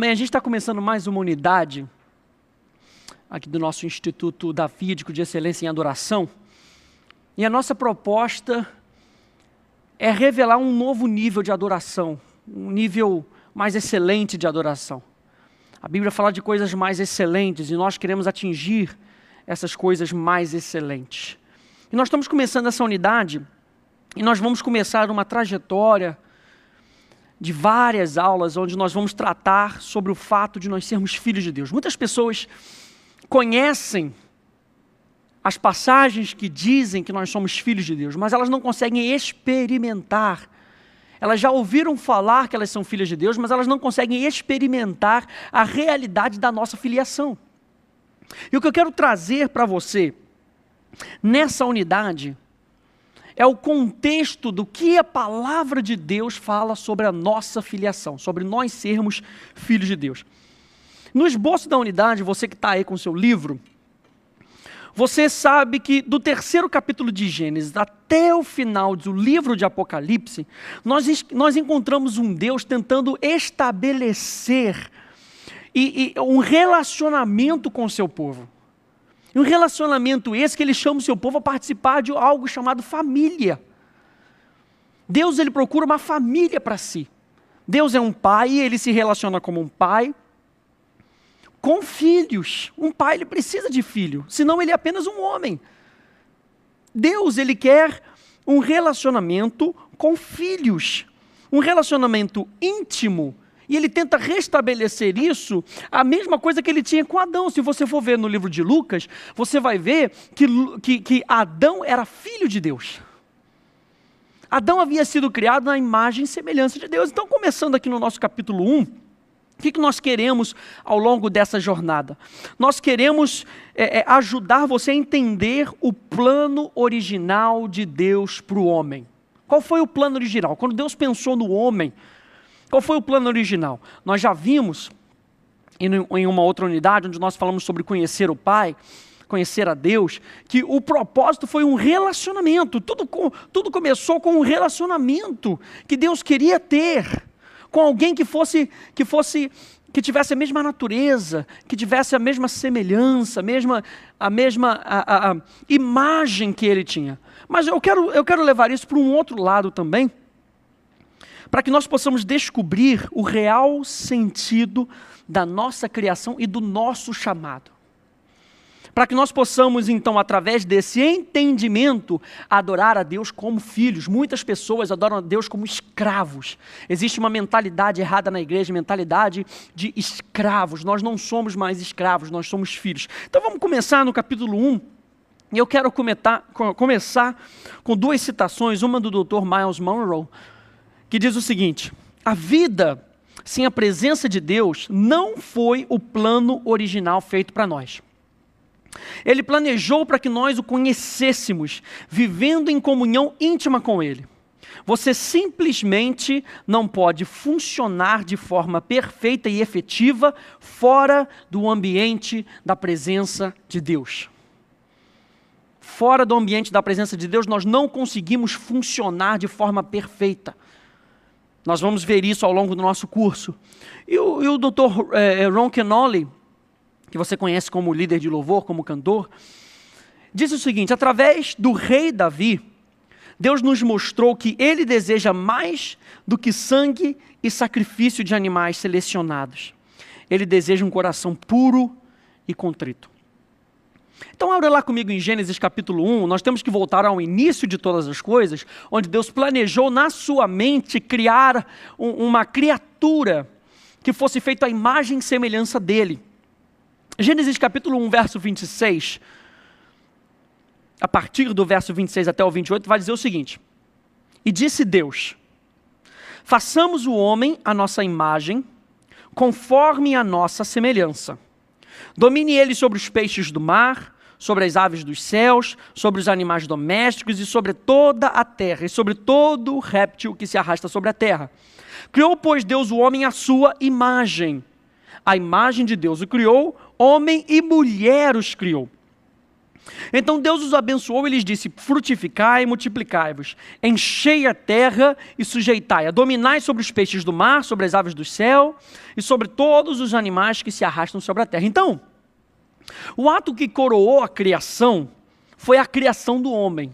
Amém. A gente está começando mais uma unidade aqui do nosso Instituto Davídico de Excelência em Adoração. E a nossa proposta é revelar um novo nível de adoração, um nível mais excelente de adoração. A Bíblia fala de coisas mais excelentes e nós queremos atingir essas coisas mais excelentes. E nós estamos começando essa unidade e nós vamos começar uma trajetória de várias aulas onde nós vamos tratar sobre o fato de nós sermos filhos de Deus. Muitas pessoas conhecem as passagens que dizem que nós somos filhos de Deus, mas elas não conseguem experimentar. Elas já ouviram falar que elas são filhas de Deus, mas elas não conseguem experimentar a realidade da nossa filiação. E o que eu quero trazer para você nessa unidade é o contexto do que a palavra de Deus fala sobre a nossa filiação, sobre nós sermos filhos de Deus. No esboço da unidade, você que está aí com o seu livro, você sabe que do terceiro capítulo de Gênesis até o final do livro de Apocalipse, nós encontramos um Deus tentando estabelecer um relacionamento com o seu povo. Um relacionamento esse que ele chama o seu povo a participar de algo chamado família. Deus, ele procura uma família para si. Deus é um pai e ele se relaciona como um pai com filhos. Um pai, ele precisa de filho, senão ele é apenas um homem. Deus, ele quer um relacionamento com filhos, um relacionamento íntimo. E ele tenta restabelecer isso, a mesma coisa que ele tinha com Adão. Se você for ver no livro de Lucas, você vai ver que Adão era filho de Deus. Adão havia sido criado na imagem e semelhança de Deus. Então, começando aqui no nosso capítulo 1, o que nós queremos ao longo dessa jornada? Nós queremos ajudar você a entender o plano original de Deus para o homem. Qual foi o plano original? Quando Deus pensou no homem, qual foi o plano original? Nós já vimos em uma outra unidade, onde nós falamos sobre conhecer o Pai, conhecer a Deus, que o propósito foi um relacionamento. Tudo começou com um relacionamento que Deus queria ter com alguém que tivesse a mesma natureza, que tivesse a mesma semelhança, a mesma imagem que ele tinha. Mas eu quero levar isso para um outro lado também, para que nós possamos descobrir o real sentido da nossa criação e do nosso chamado. Para que nós possamos, então, através desse entendimento, adorar a Deus como filhos. Muitas pessoas adoram a Deus como escravos. Existe uma mentalidade errada na igreja, mentalidade de escravos. Nós não somos mais escravos, nós somos filhos. Então vamos começar no capítulo 1. E eu quero começar com duas citações, uma do Dr. Myles Munroe, que diz o seguinte: a vida sem a presença de Deus não foi o plano original feito para nós. Ele planejou para que nós o conhecêssemos, vivendo em comunhão íntima com Ele. Você simplesmente não pode funcionar de forma perfeita e efetiva fora do ambiente da presença de Deus. Fora do ambiente da presença de Deus, nós não conseguimos funcionar de forma perfeita. Nós vamos ver isso ao longo do nosso curso. E o Dr. Ron Kenoly, que você conhece como líder de louvor, como cantor, diz o seguinte: através do rei Davi, Deus nos mostrou que ele deseja mais do que sangue e sacrifício de animais selecionados. Ele deseja um coração puro e contrito. Então, abra lá comigo em Gênesis capítulo 1, nós temos que voltar ao início de todas as coisas, onde Deus planejou na sua mente criar uma criatura que fosse feita à imagem e semelhança dele. Gênesis capítulo 1, verso 26, a partir do verso 26 até o 28, vai dizer o seguinte: e disse Deus, façamos o homem à nossa imagem, conforme a nossa semelhança. Domine ele sobre os peixes do mar, sobre as aves dos céus, sobre os animais domésticos e sobre toda a terra, e sobre todo o réptil que se arrasta sobre a terra. Criou, pois, Deus o homem à sua imagem. A imagem de Deus o criou, homem e mulher os criou. Então Deus os abençoou e lhes disse: frutificai e multiplicai-vos, enchei a terra e sujeitai-a, dominai sobre os peixes do mar, sobre as aves do céu e sobre todos os animais que se arrastam sobre a terra. Então, o ato que coroou a criação foi a criação do homem.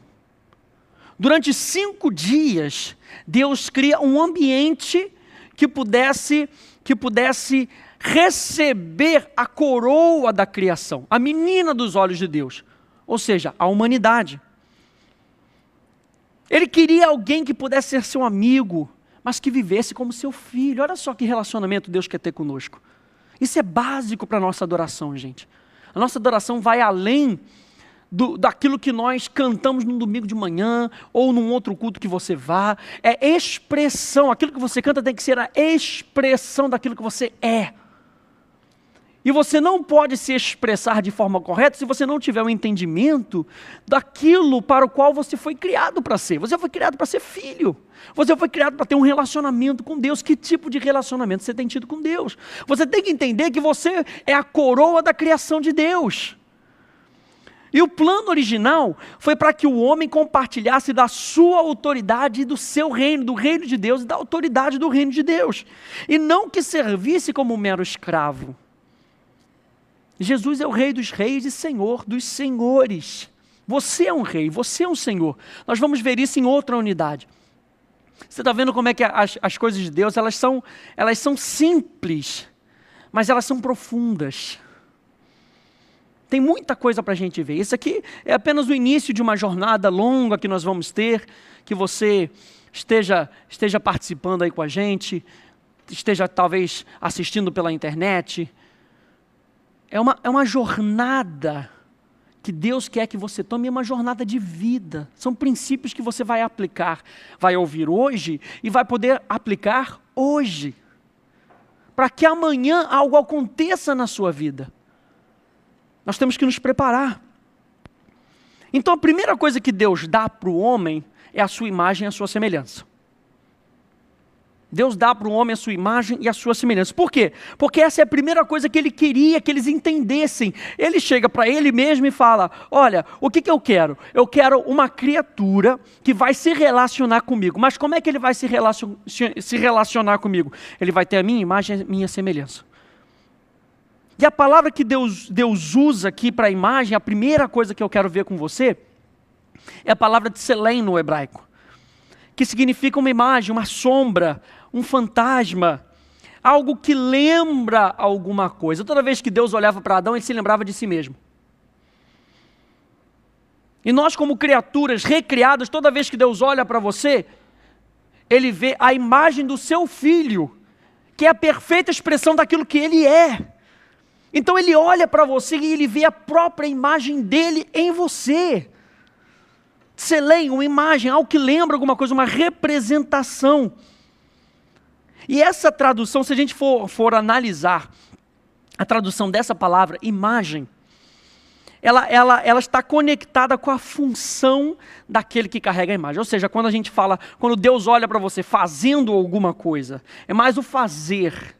Durante 5 dias, Deus cria um ambiente que pudesse receber a coroa da criação, a menina dos olhos de Deus, ou seja, a humanidade. Ele queria alguém que pudesse ser seu amigo, mas que vivesse como seu filho. Olha só que relacionamento Deus quer ter conosco. Isso é básico para a nossa adoração, gente. A nossa adoração vai além daquilo que nós cantamos no domingo de manhã ou num outro culto que você vá. É expressão, aquilo que você canta tem que ser a expressão daquilo que você é. E você não pode se expressar de forma correta se você não tiver um entendimento daquilo para o qual você foi criado para ser. Você foi criado para ser filho. Você foi criado para ter um relacionamento com Deus. Que tipo de relacionamento você tem tido com Deus? Você tem que entender que você é a coroa da criação de Deus. E o plano original foi para que o homem compartilhasse da sua autoridade e do seu reino, do reino de Deus e da autoridade do reino de Deus. E não que servisse como um mero escravo. Jesus é o Rei dos reis e Senhor dos senhores. Você é um rei, você é um senhor. Nós vamos ver isso em outra unidade. Você está vendo como é que as coisas de Deus, elas são simples, mas elas são profundas. Tem muita coisa para a gente ver. Isso aqui é apenas o início de uma jornada longa que nós vamos ter, que você esteja participando aí com a gente, esteja talvez assistindo pela internet. É uma jornada que Deus quer que você tome, é uma jornada de vida. São princípios que você vai aplicar, vai ouvir hoje e vai poder aplicar hoje. Para que amanhã algo aconteça na sua vida. Nós temos que nos preparar. Então a primeira coisa que Deus dá para o homem é a sua imagem e a sua semelhança. Deus dá para o homem a sua imagem e a sua semelhança. Por quê? Porque essa é a primeira coisa que ele queria que eles entendessem. Ele chega para ele mesmo e fala: olha, o que eu quero? Eu quero uma criatura que vai se relacionar comigo. Mas como é que ele vai se relacionar comigo? Ele vai ter a minha imagem e a minha semelhança. E a palavra que Deus usa aqui para a imagem, a primeira coisa que eu quero ver com você, é a palavra tselem no hebraico, que significa uma imagem, uma sombra, um fantasma, algo que lembra alguma coisa. Toda vez que Deus olhava para Adão, ele se lembrava de si mesmo. E nós, como criaturas recriadas, toda vez que Deus olha para você, ele vê a imagem do seu filho, que é a perfeita expressão daquilo que ele é. Então ele olha para você e ele vê a própria imagem dele em você. Tselem, uma imagem, algo que lembra alguma coisa, uma representação. E essa tradução, se a gente for analisar a tradução dessa palavra, imagem, ela está conectada com a função daquele que carrega a imagem. Ou seja, quando a gente fala, quando Deus olha para você fazendo alguma coisa, é mais o fazer.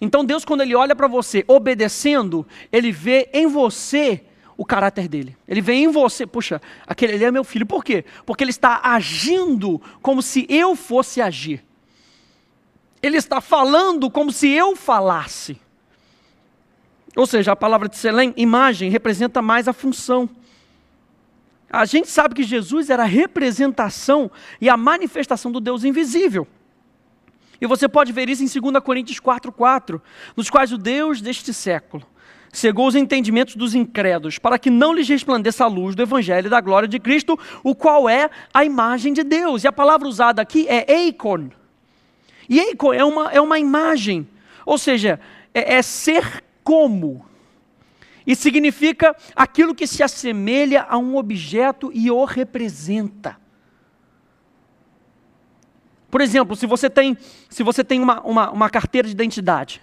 Então Deus, quando ele olha para você obedecendo, ele vê em você o caráter dele. Ele vê em você, puxa, ele é meu filho. Por quê? Porque ele está agindo como se eu fosse agir. Ele está falando como se eu falasse. Ou seja, a palavra tselem, imagem, representa mais a função. A gente sabe que Jesus era a representação e a manifestação do Deus invisível. E você pode ver isso em 2 Coríntios 4:4, nos quais o Deus deste século cegou os entendimentos dos incrédulos, para que não lhes resplandeça a luz do Evangelho da glória de Cristo, o qual é a imagem de Deus. E a palavra usada aqui é eikon. E eikon é uma imagem, ou seja, é ser como. E significa aquilo que se assemelha a um objeto e o representa. Por exemplo, se você tem uma carteira de identidade,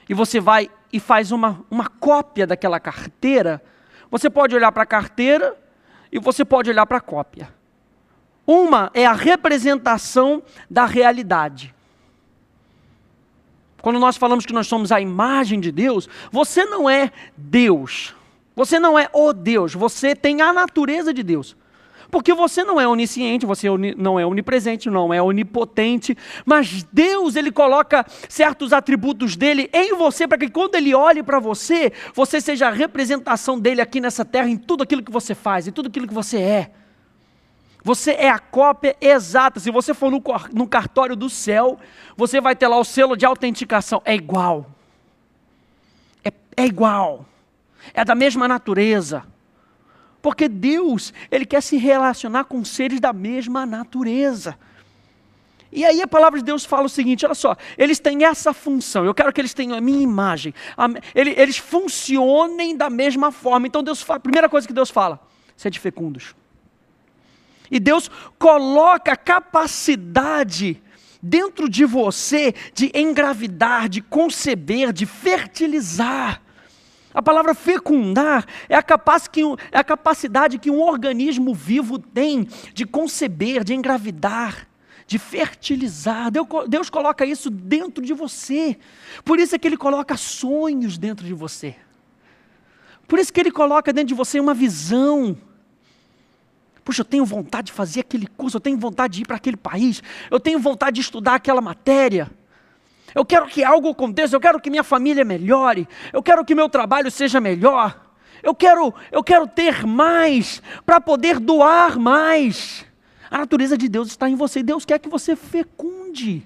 e você vai e faz uma cópia daquela carteira, você pode olhar para a carteira e você pode olhar para a cópia. Uma é a representação da realidade. Quando nós falamos que nós somos a imagem de Deus, você não é Deus. Você não é o Deus, você tem a natureza de Deus. Porque você não é onisciente, você não é onipresente, não é onipotente, mas Deus, Ele coloca certos atributos dEle em você, para que quando Ele olhe para você, você seja a representação dEle aqui nessa terra, em tudo aquilo que você faz, em tudo aquilo que você é. Você é a cópia exata. Se você for no cartório do céu, você vai ter lá o selo de autenticação. É igual. É igual. É da mesma natureza. Porque Deus, Ele quer se relacionar com seres da mesma natureza. E aí a palavra de Deus fala o seguinte, olha só, eles têm essa função, eu quero que eles tenham a minha imagem, eles funcionem da mesma forma. Então Deus fala, a primeira coisa que Deus fala, sede fecundos. E Deus coloca a capacidade dentro de você de engravidar, de conceber, de fertilizar. A palavra fecundar é a capacidade que um organismo vivo tem de conceber, de engravidar, de fertilizar. Deus coloca isso dentro de você. Por isso é que Ele coloca sonhos dentro de você. Por isso que Ele coloca dentro de você uma visão. Puxa, eu tenho vontade de fazer aquele curso, eu tenho vontade de ir para aquele país, eu tenho vontade de estudar aquela matéria. Eu quero que algo aconteça, eu quero que minha família melhore, eu quero que meu trabalho seja melhor, eu quero ter mais, para poder doar mais. A natureza de Deus está em você, Deus quer que você fecunde.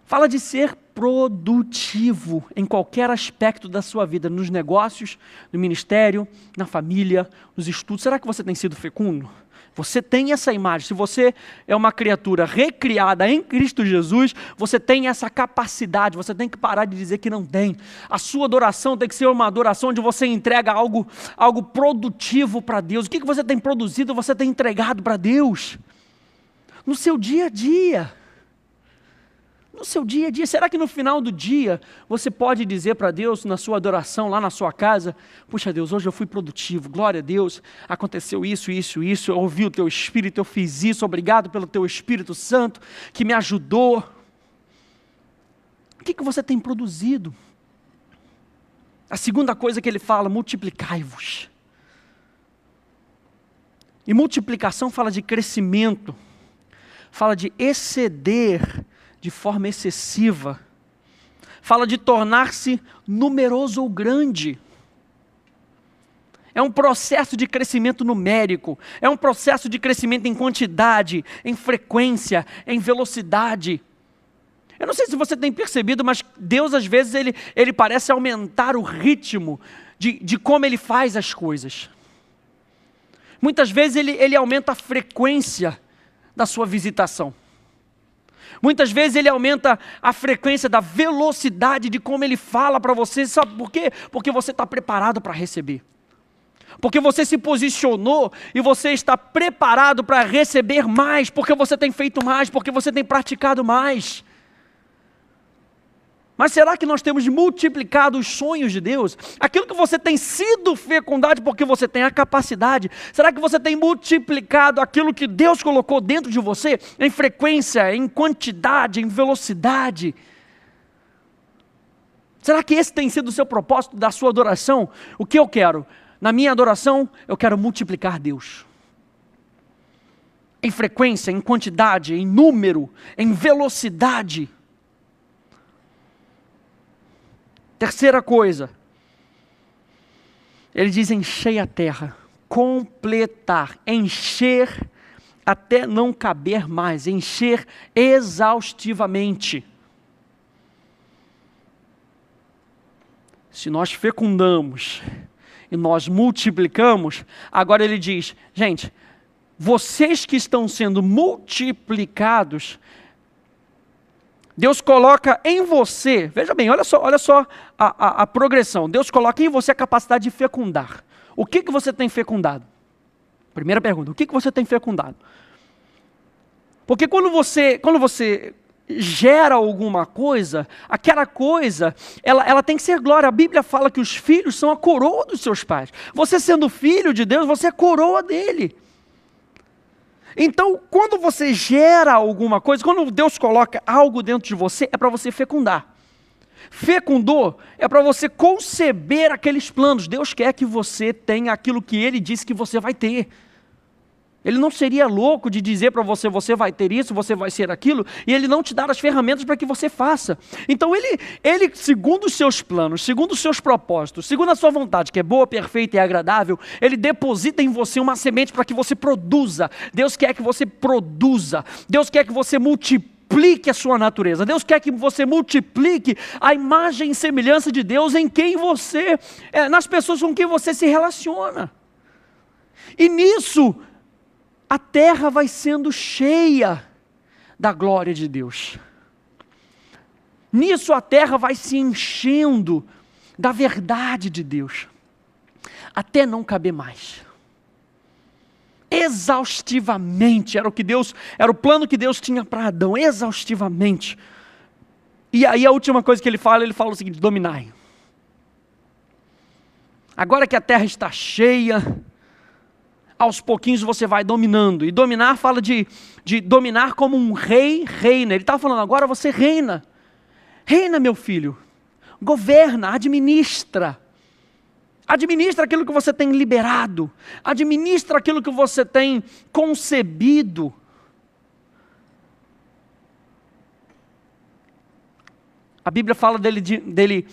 Fala de ser produtivo em qualquer aspecto da sua vida, nos negócios, no ministério, na família, nos estudos. Será que você tem sido fecundo? Você tem essa imagem. Se você é uma criatura recriada em Cristo Jesus, você tem essa capacidade. Você tem que parar de dizer que não tem. A sua adoração tem que ser uma adoração onde você entrega algo produtivo para Deus. O que você tem produzido, você tem entregado para Deus? No seu dia a dia. No seu dia a dia, será que no final do dia você pode dizer para Deus, na sua adoração, lá na sua casa, puxa Deus, hoje eu fui produtivo, glória a Deus, aconteceu isso, eu ouvi o Teu Espírito, eu fiz isso, obrigado pelo Teu Espírito Santo, que me ajudou. O que você tem produzido? A segunda coisa que Ele fala, multiplicai-vos. E multiplicação fala de crescimento, fala de exceder de forma excessiva, fala de tornar-se numeroso ou grande. É um processo de crescimento numérico, é um processo de crescimento em quantidade, em frequência, em velocidade. Eu não sei se você tem percebido, mas Deus às vezes ele parece aumentar o ritmo de como Ele faz as coisas. Muitas vezes ele aumenta a frequência da sua visitação. Muitas vezes Ele aumenta a frequência da velocidade de como Ele fala para você. Sabe por quê? Porque você está preparado para receber. Porque você se posicionou e você está preparado para receber mais, porque você tem feito mais, porque você tem praticado mais. Mas será que nós temos multiplicado os sonhos de Deus? Aquilo que você tem sido fecundado porque você tem a capacidade. Será que você tem multiplicado aquilo que Deus colocou dentro de você? Em frequência, em quantidade, em velocidade? Será que esse tem sido o seu propósito da sua adoração? O que eu quero? Na minha adoração, eu quero multiplicar Deus. Em frequência, em quantidade, em número, em velocidade. Terceira coisa, Ele diz encher a terra, completar, encher até não caber mais, encher exaustivamente. Se nós fecundamos e nós multiplicamos, agora Ele diz, gente, vocês que estão sendo multiplicados, Deus coloca em você, veja bem, olha só a progressão. Deus coloca em você a capacidade de fecundar. O que você tem fecundado? Primeira pergunta, o que você tem fecundado? Porque quando você gera alguma coisa, aquela coisa, ela tem que ser glória. A Bíblia fala que os filhos são a coroa dos seus pais. Você sendo filho de Deus, você é coroa dele. Então, quando você gera alguma coisa, quando Deus coloca algo dentro de você, é para você fecundar. Fecundou é para você conceber aqueles planos. Deus quer que você tenha aquilo que Ele disse que você vai ter. Ele não seria louco de dizer para você, você vai ter isso, você vai ser aquilo, e Ele não te dar as ferramentas para que você faça. Então ele, segundo os seus planos, segundo os seus propósitos, segundo a sua vontade, que é boa, perfeita e agradável, Ele deposita em você uma semente para que você produza. Deus quer que você produza. Deus quer que você multiplique a sua natureza. Deus quer que você multiplique a imagem e semelhança de Deus em quem você, nas pessoas com quem você se relaciona. E nisso, a terra vai sendo cheia da glória de Deus. Nisso a terra vai se enchendo da verdade de Deus, até não caber mais. Exaustivamente, era o plano que Deus tinha para Adão, exaustivamente. E aí a última coisa que ele fala o seguinte: dominai. Agora que a terra está cheia, aos pouquinhos você vai dominando. E dominar fala de dominar como um rei reina. Ele estava falando, agora você reina. Reina, meu filho. Governa, administra. Administra aquilo que você tem liberado. Administra aquilo que você tem concebido. A Bíblia fala dele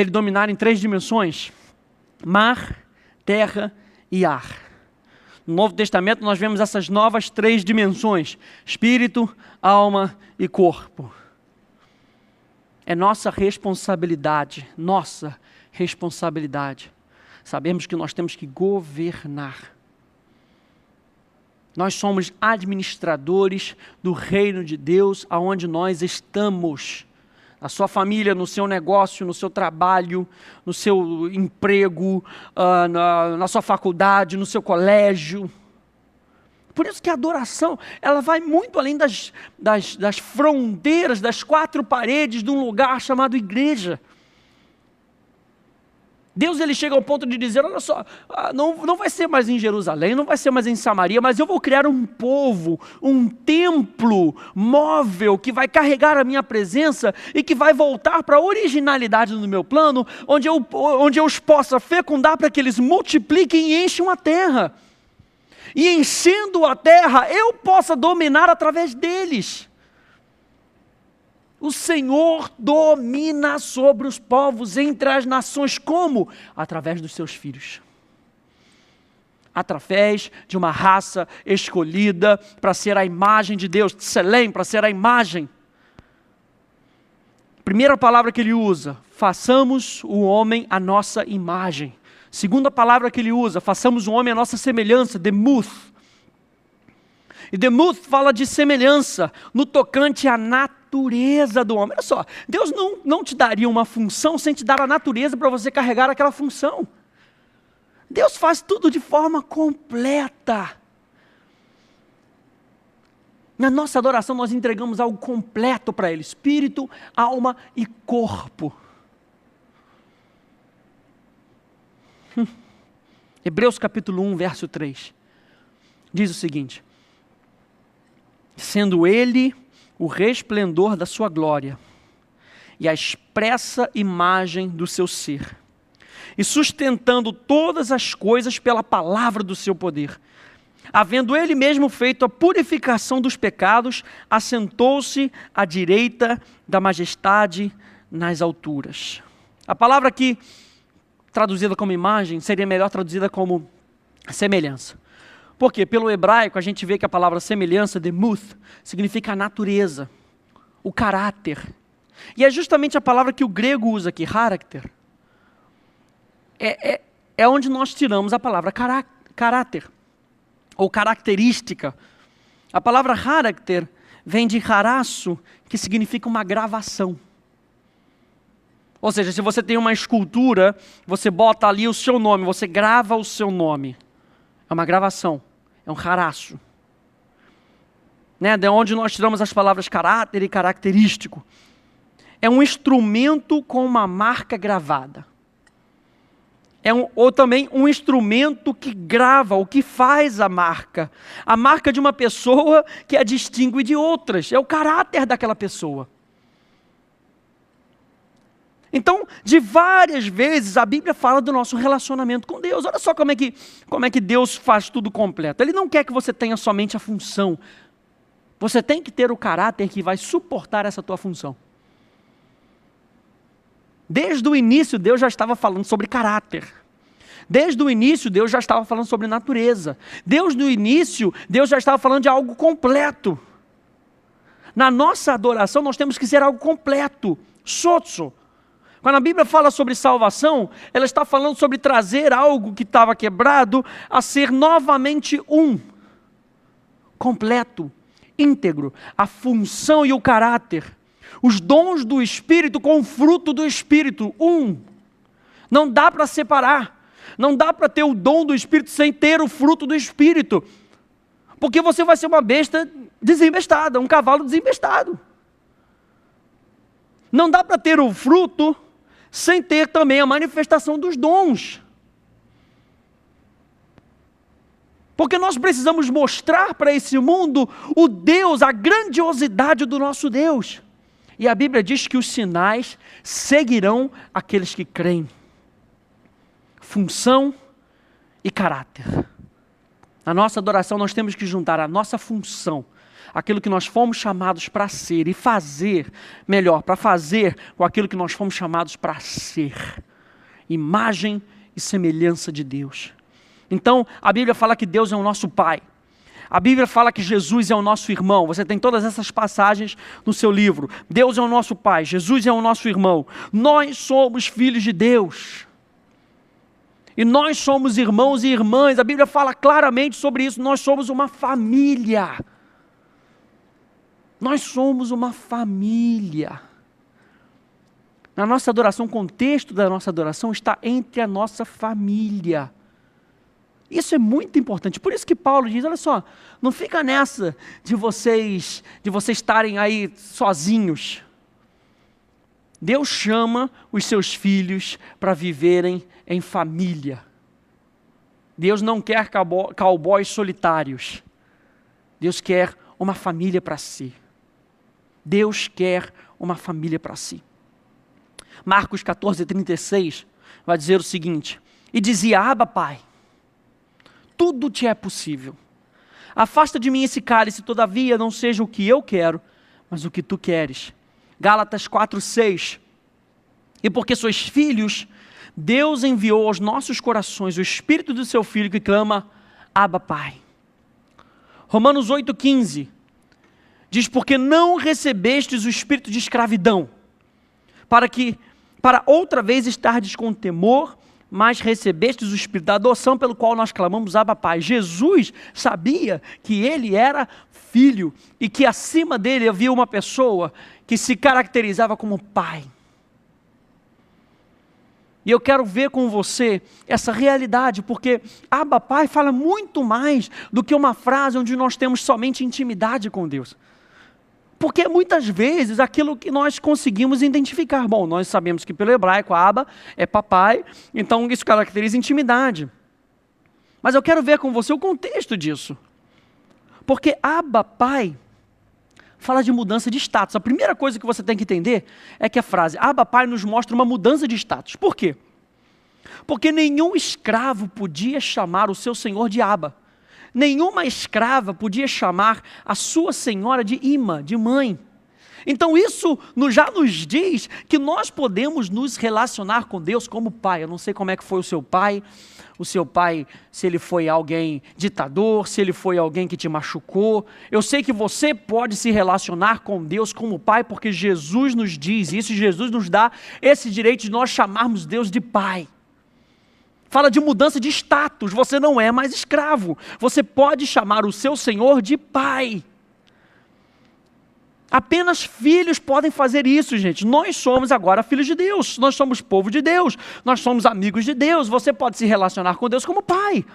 dominar em 3 dimensões: mar, terra e ar. No Novo Testamento nós vemos essas novas 3 dimensões: espírito, alma e corpo. É nossa responsabilidade, sabemos que nós temos que governar. Nós somos administradores do reino de Deus aonde nós estamos. Na sua família, no seu negócio, no seu trabalho, no seu emprego, na sua faculdade, no seu colégio. Por isso que a adoração, ela vai muito além das fronteiras, das 4 paredes de um lugar chamado igreja. Deus, ele chega ao ponto de dizer, olha só, não vai ser mais em Jerusalém, não vai ser mais em Samaria, mas eu vou criar um povo, um templo móvel que vai carregar a minha presença e que vai voltar para a originalidade do meu plano, onde eu os possa fecundar para que eles multipliquem e encham a terra. E enchendo a terra, eu possa dominar através deles. O Senhor domina sobre os povos entre as nações. Como? Através dos seus filhos. Através de uma raça escolhida para ser a imagem de Deus. Tselem, para ser a imagem. Primeira palavra que ele usa: façamos o homem a nossa imagem. Segunda palavra que ele usa: façamos o homem a nossa semelhança. Demuth. E Demuth fala de semelhança no tocante à natureza do homem. Olha só, Deus não te daria uma função sem te dar a natureza para você carregar aquela função. Deus faz tudo de forma completa. Na nossa adoração nós entregamos algo completo para Ele: espírito, alma e corpo. Hebreus capítulo 1, verso 3, diz o seguinte: sendo Ele o resplendor da sua glória e a expressa imagem do seu ser, e sustentando todas as coisas pela palavra do seu poder, havendo Ele mesmo feito a purificação dos pecados, assentou-se à direita da majestade nas alturas. A palavra aqui, traduzida como imagem, seria melhor traduzida como semelhança. Porque pelo hebraico a gente vê que a palavra semelhança, demuth, significa a natureza, o caráter. E é justamente a palavra que o grego usa aqui, character. É onde nós tiramos a palavra caráter, ou característica. A palavra character vem de harasso, que significa uma gravação. Ou seja, se você tem uma escultura, você bota ali o seu nome, você grava o seu nome. É uma gravação, é um harasso. De onde nós tiramos as palavras caráter e característico. É um instrumento com uma marca gravada. Ou também um instrumento que grava, o que faz a marca. A marca de uma pessoa que a distingue de outras. É o caráter daquela pessoa. Então, de várias vezes, a Bíblia fala do nosso relacionamento com Deus. Olha só como é que Deus faz tudo completo. Ele não quer que você tenha somente a função. Você tem que ter o caráter que vai suportar essa tua função. Desde o início, Deus já estava falando sobre caráter. Desde o início, Deus já estava falando sobre natureza. Desde o início, Deus já estava falando de algo completo. Na nossa adoração, nós temos que ser algo completo. Sotso. Quando a Bíblia fala sobre salvação, ela está falando sobre trazer algo que estava quebrado a ser novamente completo, íntegro, a função e o caráter, os dons do Espírito com o fruto do Espírito, Não dá para separar, não dá para ter o dom do Espírito sem ter o fruto do Espírito, porque você vai ser uma besta desembestada, um cavalo desembestado. Não dá para ter o fruto sem ter também a manifestação dos dons. Porque nós precisamos mostrar para esse mundo o Deus, a grandiosidade do nosso Deus. E a Bíblia diz que os sinais seguirão aqueles que creem. Função e caráter. Na nossa adoração nós temos que juntar a nossa função, aquilo que nós fomos chamados para ser e fazer, melhor, para fazer com aquilo que nós fomos chamados para ser. Imagem e semelhança de Deus. Então, a Bíblia fala que Deus é o nosso Pai. A Bíblia fala que Jesus é o nosso irmão. Você tem todas essas passagens no seu livro. Deus é o nosso Pai, Jesus é o nosso irmão. Nós somos filhos de Deus. E nós somos irmãos e irmãs. A Bíblia fala claramente sobre isso. Nós somos uma família. Nós somos uma família. Na nossa adoração, o contexto da nossa adoração está entre a nossa família. Isso é muito importante. Por isso que Paulo diz, olha só, não fica nessa de vocês estarem aí sozinhos. Deus chama os seus filhos para viverem em família. Deus não quer cowboys solitários. Deus quer uma família para si. Deus quer uma família para si. Marcos 14:36 vai dizer o seguinte: e dizia, Abba, Pai, tudo te é possível. Afasta de mim esse cálice, todavia não seja o que eu quero, mas o que tu queres. Gálatas 4:6. E porque sois filhos, Deus enviou aos nossos corações o Espírito do seu Filho que clama, Abba, Pai. Romanos 8:15. Diz, porque não recebestes o espírito de escravidão, para outra vez estardes com temor, mas recebestes o espírito da adoção, pelo qual nós clamamos, Abba, Pai. Jesus sabia que ele era filho, e que acima dele havia uma pessoa que se caracterizava como pai. E eu quero ver com você essa realidade, porque Abba, Pai fala muito mais do que uma frase onde nós temos somente intimidade com Deus. Porque muitas vezes aquilo que nós conseguimos identificar, bom, nós sabemos que pelo hebraico Abba é papai, então isso caracteriza intimidade. Mas eu quero ver com você o contexto disso. Porque Abba, Pai, fala de mudança de status. A primeira coisa que você tem que entender é que a frase Abba, Pai nos mostra uma mudança de status. Por quê? Porque nenhum escravo podia chamar o seu senhor de Abba. Nenhuma escrava podia chamar a sua senhora de Ima, de mãe. Então isso já nos diz que nós podemos nos relacionar com Deus como pai. Eu não sei como é que foi o seu pai, se ele foi alguém ditador, se ele foi alguém que te machucou. Eu sei que você pode se relacionar com Deus como pai, porque Jesus nos diz isso, e Jesus nos dá esse direito de nós chamarmos Deus de pai. Fala de mudança de status, você não é mais escravo. Você pode chamar o seu Senhor de Pai. Apenas filhos podem fazer isso, gente. Nós somos agora filhos de Deus. Nós somos povo de Deus. Nós somos amigos de Deus. Você pode se relacionar com Deus como Pai.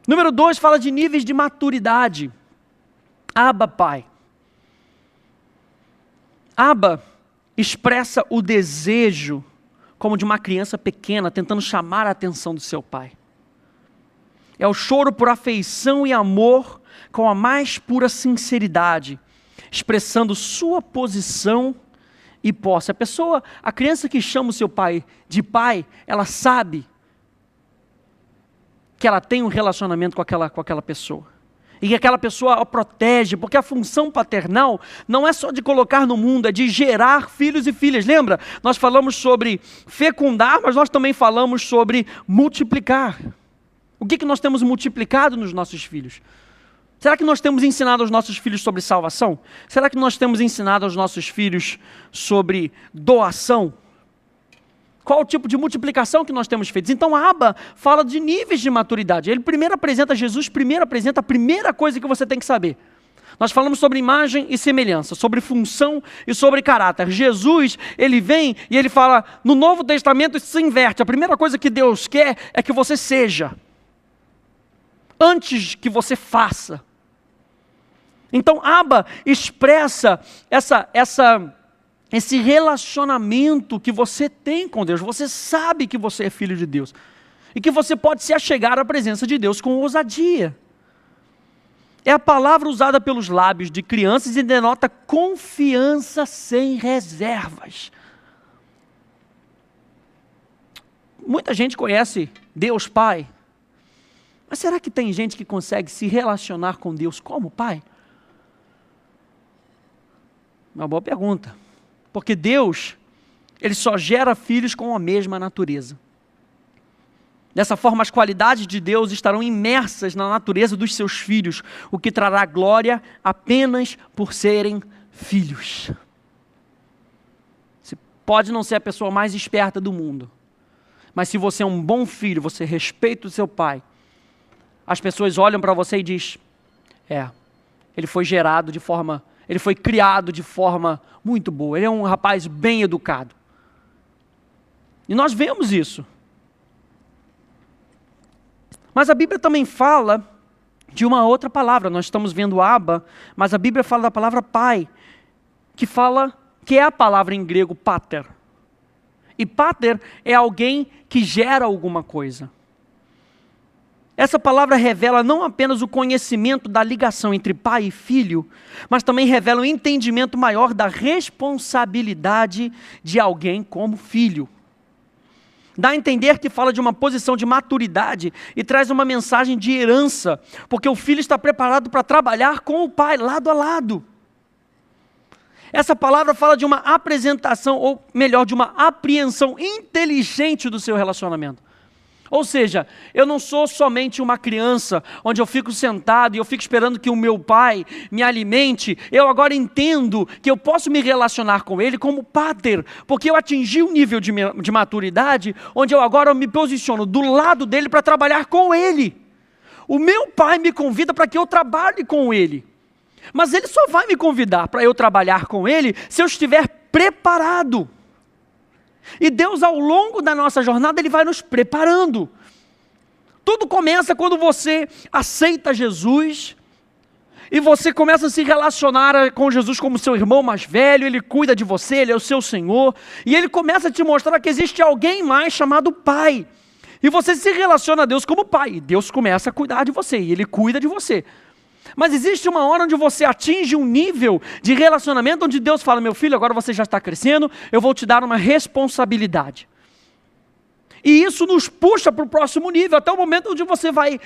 Número 2, fala de níveis de maturidade. Abba, Pai. Abba expressa o desejo como de uma criança pequena, tentando chamar a atenção do seu pai. É o choro por afeição e amor com a mais pura sinceridade, expressando sua posição e posse. A criança que chama o seu pai de pai, ela sabe que ela tem um relacionamento com aquela pessoa. E que aquela pessoa a protege, porque a função paternal não é só de colocar no mundo, é de gerar filhos e filhas. Lembra? Nós falamos sobre fecundar, mas nós também falamos sobre multiplicar. O que nós temos multiplicado nos nossos filhos? Será que nós temos ensinado aos nossos filhos sobre salvação? Será que nós temos ensinado aos nossos filhos sobre doação? Qual o tipo de multiplicação que nós temos feito? Então, Abba fala de níveis de maturidade. Ele primeiro apresenta Jesus, primeiro apresenta a primeira coisa que você tem que saber. Nós falamos sobre imagem e semelhança, sobre função e sobre caráter. Jesus, ele vem e ele fala, no Novo Testamento isso se inverte. A primeira coisa que Deus quer é que você seja, antes que você faça. Então, Abba expressa esse relacionamento que você tem com Deus. Você sabe que você é filho de Deus. E que você pode se achegar à presença de Deus com ousadia. É a palavra usada pelos lábios de crianças e denota confiança sem reservas. Muita gente conhece Deus Pai. Mas será que tem gente que consegue se relacionar com Deus como Pai? Uma boa pergunta. Porque Deus, ele só gera filhos com a mesma natureza. Dessa forma, as qualidades de Deus estarão imersas na natureza dos seus filhos, o que trará glória apenas por serem filhos. Você pode não ser a pessoa mais esperta do mundo, mas se você é um bom filho, você respeita o seu pai, as pessoas olham para você e dizem, ele foi criado de forma muito boa, ele é um rapaz bem educado. E nós vemos isso. Mas a Bíblia também fala de uma outra palavra. Nós estamos vendo Abba, mas a Bíblia fala da palavra pai, que é a palavra em grego pater. E pater é alguém que gera alguma coisa. Essa palavra revela não apenas o conhecimento da ligação entre pai e filho, mas também revela um entendimento maior da responsabilidade de alguém como filho. Dá a entender que fala de uma posição de maturidade e traz uma mensagem de herança, porque o filho está preparado para trabalhar com o pai, lado a lado. Essa palavra fala de uma apresentação, ou melhor, de uma apreensão inteligente do seu relacionamento. Ou seja, eu não sou somente uma criança, onde eu fico sentado e eu fico esperando que o meu pai me alimente. Eu agora entendo que eu posso me relacionar com ele como pater, porque eu atingi um nível de maturidade, onde eu agora me posiciono do lado dele para trabalhar com ele. O meu pai me convida para que eu trabalhe com ele, mas ele só vai me convidar para eu trabalhar com ele se eu estiver preparado. E Deus, ao longo da nossa jornada, Ele vai nos preparando. Tudo começa quando você aceita Jesus e você começa a se relacionar com Jesus como seu irmão mais velho. Ele cuida de você, Ele é o seu Senhor, e Ele começa a te mostrar que existe alguém mais chamado Pai. E você se relaciona a Deus como Pai, e Deus começa a cuidar de você, e Ele cuida de você. Mas existe uma hora onde você atinge um nível de relacionamento onde Deus fala, meu filho, agora você já está crescendo, eu vou te dar uma responsabilidade. E isso nos puxa para o próximo nível, até o momento onde você vai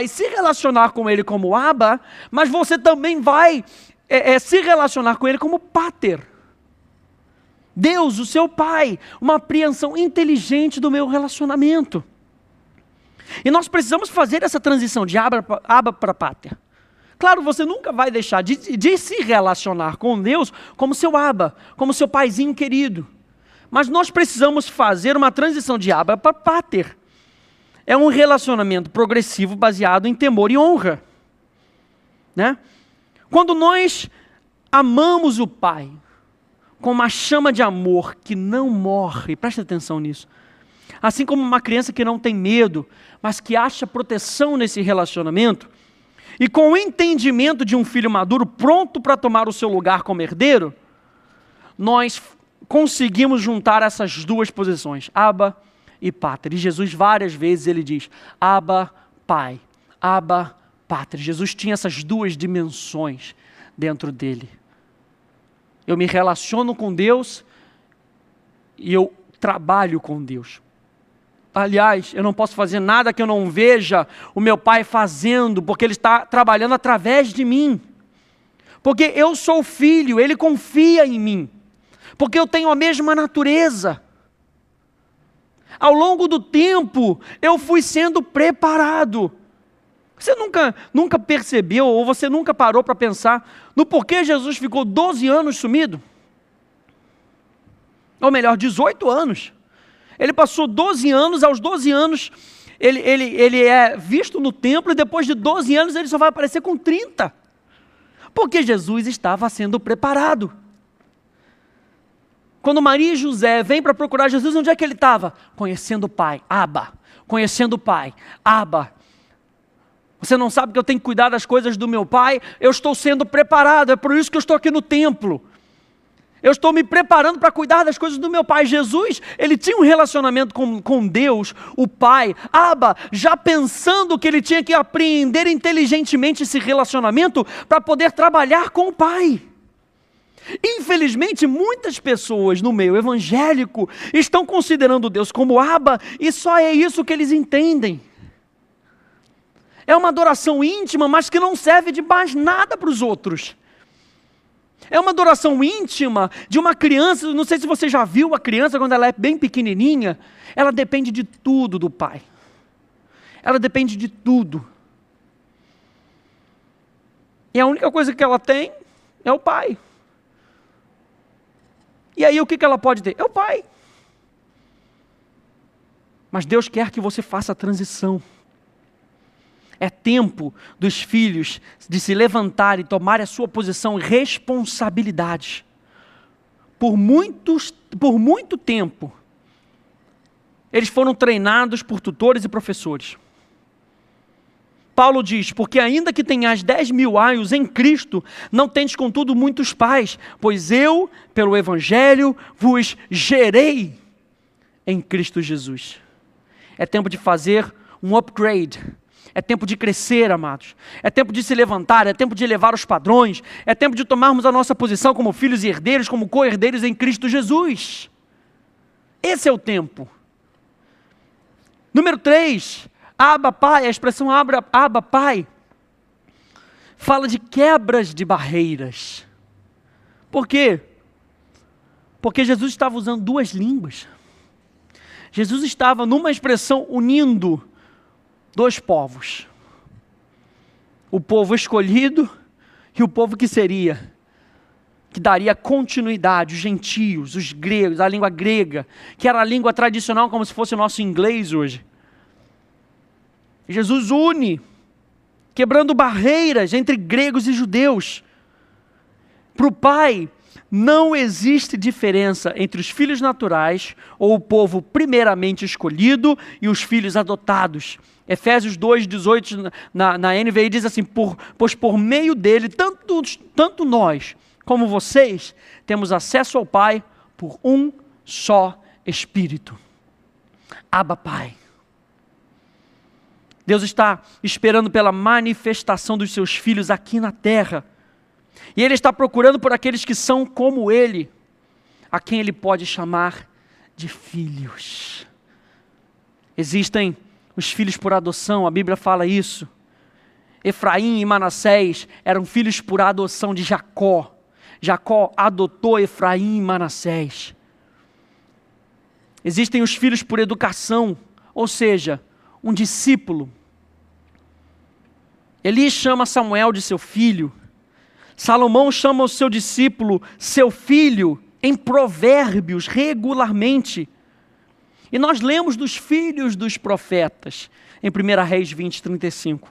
se relacionar com Ele como Abba, mas você também vai se relacionar com Ele como pater. Deus, o seu Pai, uma apreensão inteligente do meu relacionamento. E nós precisamos fazer essa transição de Abba para pater. Claro, você nunca vai deixar de se relacionar com Deus como seu Abba, como seu paizinho querido. Mas nós precisamos fazer uma transição de Abba para pater. É um relacionamento progressivo baseado em temor e honra. Né? Quando nós amamos o Pai com uma chama de amor que não morre, preste atenção nisso. Assim como uma criança que não tem medo, mas que acha proteção nesse relacionamento, e com o entendimento de um filho maduro pronto para tomar o seu lugar como herdeiro, nós conseguimos juntar essas duas posições, Abba e Pater. E Jesus várias vezes ele diz, Abba, Pai, Abba, Pater. Jesus tinha essas duas dimensões dentro dele. Eu me relaciono com Deus, e eu trabalho com Deus. Aliás, eu não posso fazer nada que eu não veja o meu Pai fazendo, porque Ele está trabalhando através de mim. Porque eu sou filho, Ele confia em mim. Porque eu tenho a mesma natureza. Ao longo do tempo, eu fui sendo preparado. Você nunca percebeu, ou você nunca parou para pensar no porquê Jesus ficou 12 anos sumido? Ou melhor, 18 anos. Ele passou 12 anos, aos 12 anos ele é visto no templo, e depois de 12 anos ele só vai aparecer com 30. Porque Jesus estava sendo preparado. Quando Maria e José vêm para procurar Jesus, onde é que ele estava? Conhecendo o Pai, Abba. Conhecendo o Pai, Abba. Você não sabe que eu tenho que cuidar das coisas do meu Pai? Eu estou sendo preparado, é por isso que eu estou aqui no templo. Eu estou me preparando para cuidar das coisas do meu Pai. Jesus, ele tinha um relacionamento com Deus, o Pai, Abba, já pensando que ele tinha que apreender inteligentemente esse relacionamento para poder trabalhar com o Pai. Infelizmente, muitas pessoas no meio evangélico estão considerando Deus como Abba, e só é isso que eles entendem. É uma adoração íntima, mas que não serve de mais nada para os outros. É uma adoração íntima de uma criança. Não sei se você já viu a criança quando ela é bem pequenininha. Ela depende de tudo do pai. Ela depende de tudo. E a única coisa que ela tem é o pai. E aí o que ela pode ter? É o pai. Mas Deus quer que você faça a transição. É tempo dos filhos de se levantar e tomar a sua posição e responsabilidade. Por muito tempo, eles foram treinados por tutores e professores. Paulo diz, porque ainda que tenhas 10.000 aios em Cristo, não tendes contudo muitos pais, pois eu, pelo Evangelho, vos gerei em Cristo Jesus. É tempo de fazer um upgrade. É tempo de crescer, amados. É tempo de se levantar, é tempo de elevar os padrões. É tempo de tomarmos a nossa posição como filhos e herdeiros, como co-herdeiros em Cristo Jesus. Esse é o tempo. Número 3, Abba Pai, a expressão Abba Pai, fala de quebras de barreiras. Por quê? Porque Jesus estava usando duas línguas. Jesus estava numa expressão unindo dois povos. O povo escolhido e o povo que daria continuidade, os gentios, os gregos, a língua grega, que era a língua tradicional como se fosse o nosso inglês hoje. Jesus une, quebrando barreiras entre gregos e judeus. Para o Pai, não existe diferença entre os filhos naturais ou o povo primeiramente escolhido e os filhos adotados. Efésios 2,18 na NVI diz assim, pois por meio dele, tanto nós como vocês, temos acesso ao Pai por um só Espírito. Abba Pai. Deus está esperando pela manifestação dos seus filhos aqui na terra. E Ele está procurando por aqueles que são como Ele, a quem Ele pode chamar de filhos. Existem os filhos por adoção, a Bíblia fala isso. Efraim e Manassés eram filhos por adoção de Jacó. Jacó adotou Efraim e Manassés. Existem os filhos por educação, ou seja, um discípulo. Eli chama Samuel de seu filho. Salomão chama o seu discípulo, seu filho, em Provérbios, regularmente. E nós lemos dos filhos dos profetas, em 1 Reis 20:35.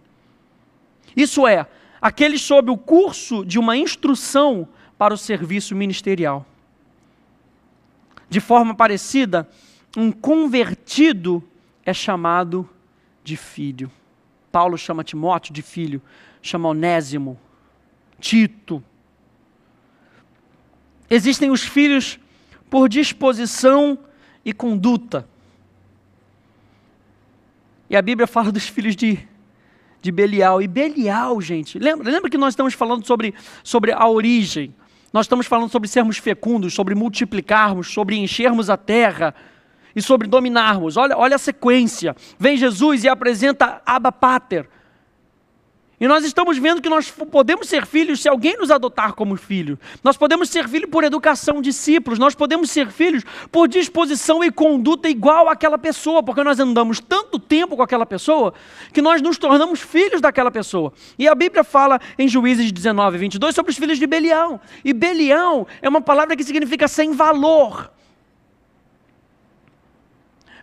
Isso é, aqueles sob o curso de uma instrução para o serviço ministerial. De forma parecida, um convertido é chamado de filho. Paulo chama Timóteo de filho, chama Onésimo, Tito. Existem os filhos por disposição e conduta. E a Bíblia fala dos filhos de Belial. E Belial, gente, lembra que nós estamos falando sobre a origem. Nós estamos falando sobre sermos fecundos, sobre multiplicarmos, sobre enchermos a terra e sobre dominarmos. Olha a sequência. Vem Jesus e apresenta Abba Pater. E nós estamos vendo que nós podemos ser filhos se alguém nos adotar como filho. Nós podemos ser filhos por educação, discípulos. Nós podemos ser filhos por disposição e conduta igual àquela pessoa, porque nós andamos tanto tempo com aquela pessoa que nós nos tornamos filhos daquela pessoa. E a Bíblia fala em Juízes 19, 22 sobre os filhos de Belial. E Belial é uma palavra que significa sem valor.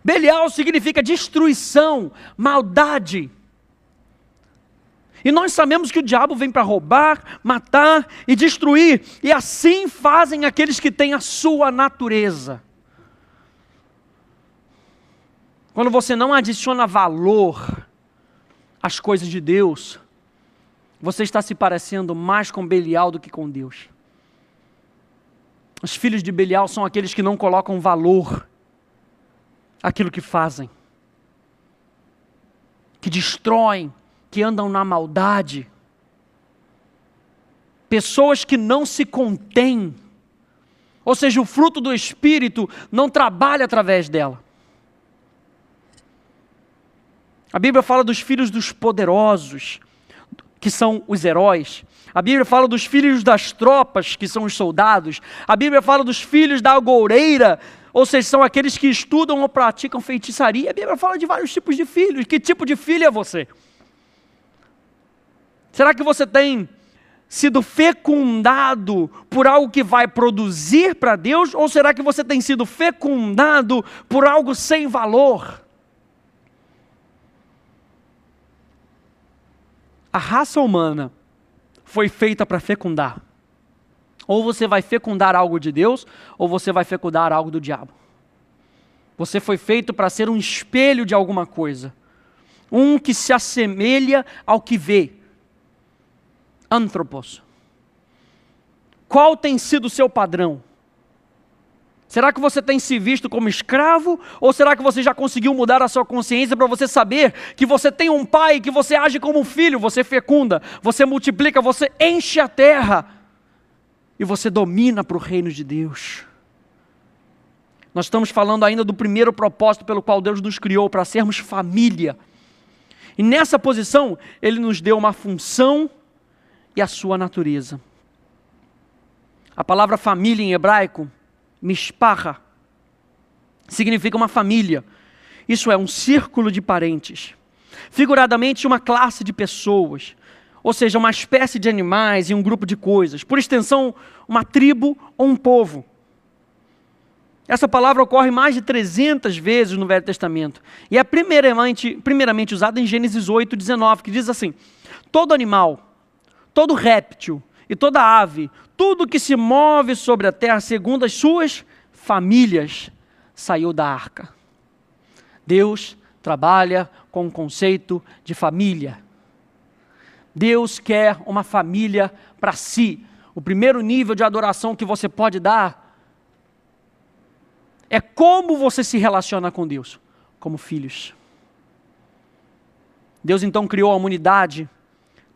Belial significa destruição, maldade. E nós sabemos que o diabo vem para roubar, matar e destruir. E assim fazem aqueles que têm a sua natureza. Quando você não adiciona valor às coisas de Deus, você está se parecendo mais com Belial do que com Deus. Os filhos de Belial são aqueles que não colocam valor àquilo que fazem, que destroem, que andam na maldade, pessoas que não se contêm, ou seja, o fruto do Espírito não trabalha através dela. A Bíblia fala dos filhos dos poderosos, que são os heróis. A Bíblia fala dos filhos das tropas, que são os soldados. A Bíblia fala dos filhos da agoureira, ou seja, são aqueles que estudam ou praticam feitiçaria. A Bíblia fala de vários tipos de filhos. Que tipo de filho é você? Será que você tem sido fecundado por algo que vai produzir para Deus? Ou será que você tem sido fecundado por algo sem valor? A raça humana foi feita para fecundar. Ou você vai fecundar algo de Deus, ou você vai fecundar algo do diabo. Você foi feito para ser um espelho de alguma coisa. Um que se assemelha ao que vê. Antropos. Qual tem sido o seu padrão? Será que você tem se visto como escravo? Ou será que você já conseguiu mudar a sua consciência para você saber que você tem um pai, que você age como um filho, você fecunda, você multiplica, você enche a terra e você domina para o reino de Deus? Nós estamos falando ainda do primeiro propósito pelo qual Deus nos criou, para sermos família. E nessa posição, Ele nos deu uma função e a sua natureza. A palavra família em hebraico, mishpacha, significa uma família. Isso é um círculo de parentes. Figuradamente, uma classe de pessoas. Ou seja, uma espécie de animais e um grupo de coisas. Por extensão, uma tribo ou um povo. Essa palavra ocorre mais de 300 vezes no Velho Testamento. E é primeiramente usada em Gênesis 8, 19, que diz assim: todo animal, todo réptil e toda ave, tudo que se move sobre a terra segundo as suas famílias, saiu da arca. Deus trabalha com o conceito de família. Deus quer uma família para si. O primeiro nível de adoração que você pode dar é como você se relaciona com Deus, como filhos. Deus então criou a humanidade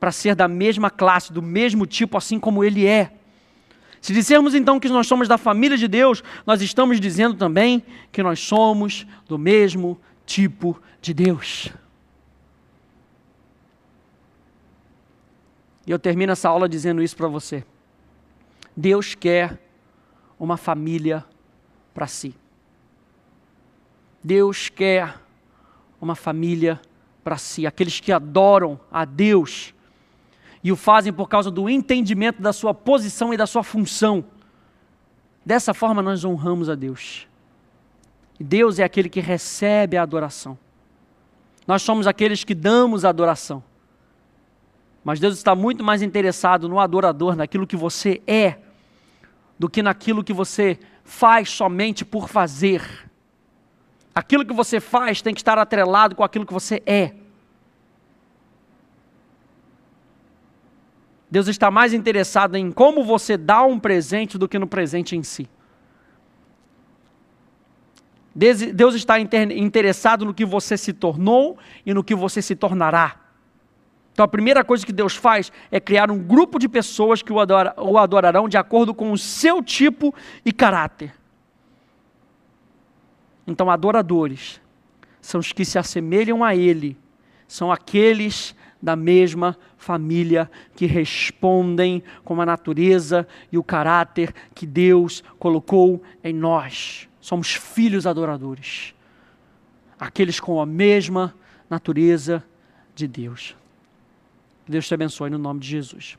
para ser da mesma classe, do mesmo tipo, assim como Ele é. Se dissermos então que nós somos da família de Deus, nós estamos dizendo também que nós somos do mesmo tipo de Deus. E eu termino essa aula dizendo isso para você. Deus quer uma família para si. Deus quer uma família para si. Aqueles que adoram a Deus e o fazem por causa do entendimento da sua posição e da sua função. Dessa forma nós honramos a Deus. E Deus é aquele que recebe a adoração. Nós somos aqueles que damos a adoração. Mas Deus está muito mais interessado no adorador, naquilo que você é, do que naquilo que você faz somente por fazer. Aquilo que você faz tem que estar atrelado com aquilo que você é. Deus está mais interessado em como você dá um presente do que no presente em si. Deus está interessado no que você se tornou e no que você se tornará. Então a primeira coisa que Deus faz é criar um grupo de pessoas que o adorarão de acordo com o seu tipo e caráter. Então adoradores são os que se assemelham a Ele, são aqueles da mesma família que respondem com a natureza e o caráter que Deus colocou em nós. Somos filhos adoradores, aqueles com a mesma natureza de Deus. Deus te abençoe no nome de Jesus.